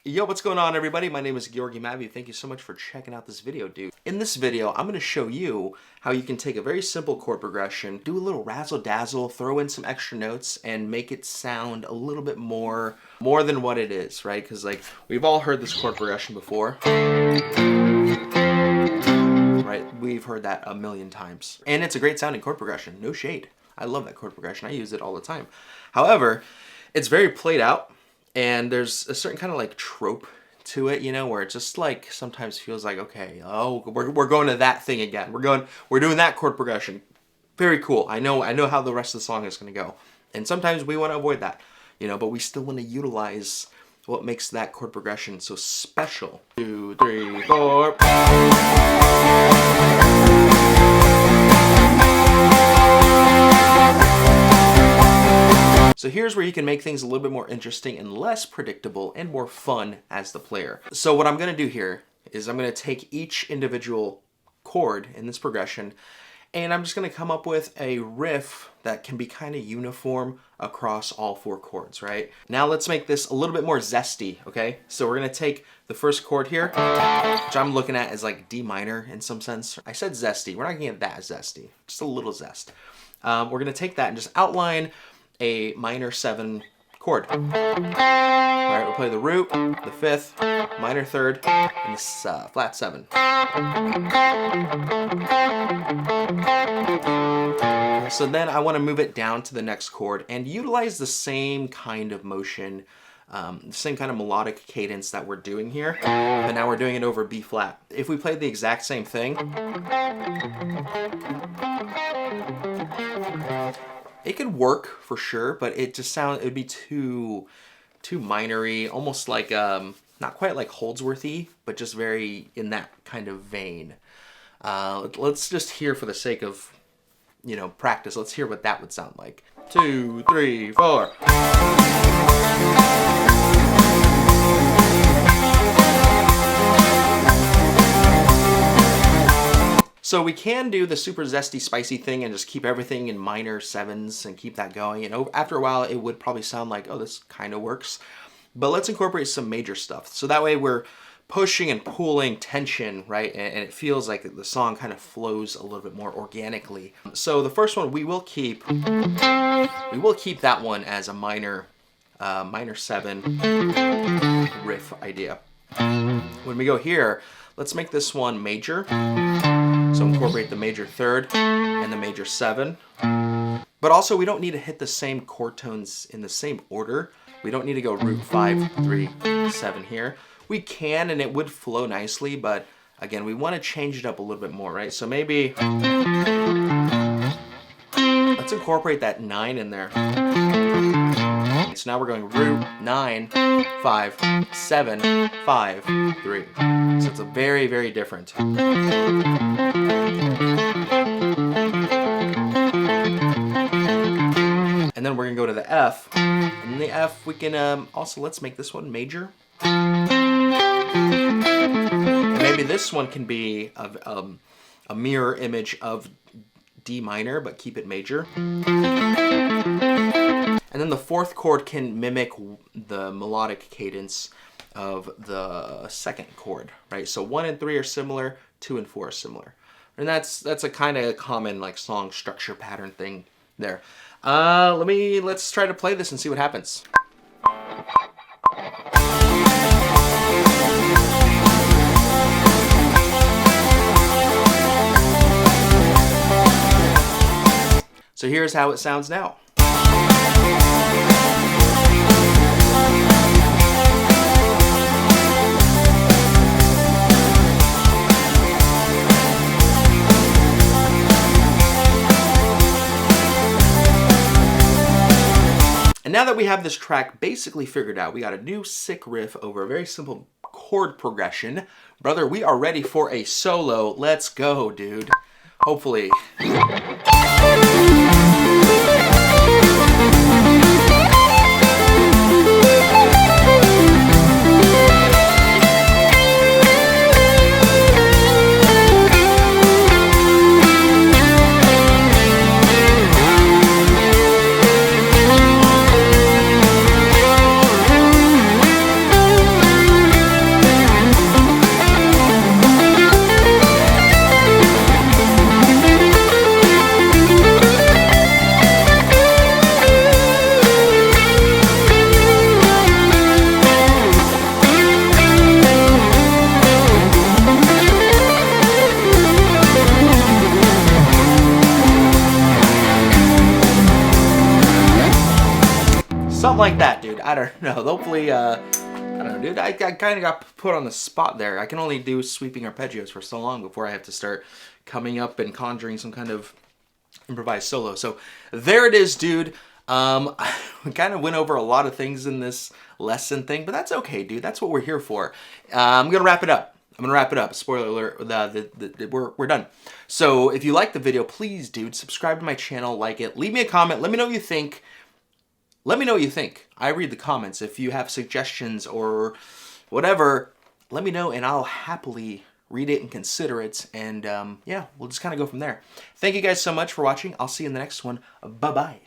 Yo, what's going on, everybody? My name is Giorgi Matveev. Thank you so much for checking out this video, dude. In this video, I'm going to show you how you can take a very simple chord progression, do a little razzle-dazzle, throw in some extra notes, and make it sound a little bit more than what it is, right? Because, like, we've all heard this chord progression before. Right? We've heard that a million times. And it's a great sounding chord progression. No shade. I love that chord progression. I use it all the time. However, it's very played out. And there's a certain kind of like trope to it, you know, where it just like sometimes feels like, okay, oh, we're going to that thing again. We're doing that chord progression. Very cool. I know how the rest of the song is going to go. And sometimes we want to avoid that, you know, but we still want to utilize what makes that chord progression so special. 2, 3, 4. So here's where you can make things a little bit more interesting and less predictable and more fun as the player. So what I'm going to do here is I'm going to take each individual chord in this progression and I'm just going to come up with a riff that can be kind of uniform across all 4 chords, right? Now let's make this a little bit more zesty, okay? So we're going to take the first chord here, which I'm looking at as like D minor in some sense. I said zesty. We're not going to get that zesty, just a little zest. We're going to take that and just outline a minor 7 chord. All right, we'll play the root, the 5th, minor 3rd, and this flat 7. So then I want to move it down to the next chord and utilize the same kind of motion, the same kind of melodic cadence that we're doing here, but now we're doing it over B flat. If we played the exact same thing, it could work for sure, but it would be too minor-y, almost like not quite like Holdsworthy, but just very in that kind of vein. Let's just hear, for the sake of, you know, practice, let's hear what that would sound like. 2, 3, 4. So we can do the super zesty, spicy thing and just keep everything in minor 7s and keep that going. And after a while, it would probably sound like, oh, this kind of works. But let's incorporate some major stuff. So that way we're pushing and pulling tension, right? And it feels like the song kind of flows a little bit more organically. So the first one, we will keep that one as a minor 7 riff idea. When we go here, let's make this one major. So incorporate the major 3rd and the major 7. But also we don't need to hit the same chord tones in the same order. We don't need to go root 5, 3, 7 here. We can, and it would flow nicely, but again, we want to change it up a little bit more, right? So maybe let's incorporate that 9 in there. So now we're going root 9, 5, 7, 5, 3. So it's a very, very different. And then we're gonna go to the F. And in the F, we can also, let's make this one major. And maybe this one can be a mirror image of D minor, but keep it major. And then the 4th chord can mimic the melodic cadence of the 2nd chord, right? So 1 and 3 are similar, 2 and 4 are similar. And that's a kind of common like song structure pattern thing there. Let's try to play this and see what happens. So here's how it sounds now. And now that we have this track basically figured out, we got a new sick riff over a very simple chord progression. Brother, we are ready for a solo. Let's go, dude. Hopefully. like that, dude. I don't know. Hopefully, I don't know, dude. I kind of got put on the spot there. I can only do sweeping arpeggios for so long before I have to start coming up and conjuring some kind of improvised solo. So there it is, dude. We kind of went over a lot of things in this lesson thing, but that's okay, dude. That's what we're here for. I'm gonna wrap it up. Spoiler alert, we're done. So if you like the video, please, dude, subscribe to my channel, like it, leave me a comment, let me know what you think. Let me know what you think. I read the comments. If you have suggestions or whatever, let me know and I'll happily read it and consider it. And yeah, we'll just kind of go from there. Thank you guys so much for watching. I'll see you in the next one. Bye-bye.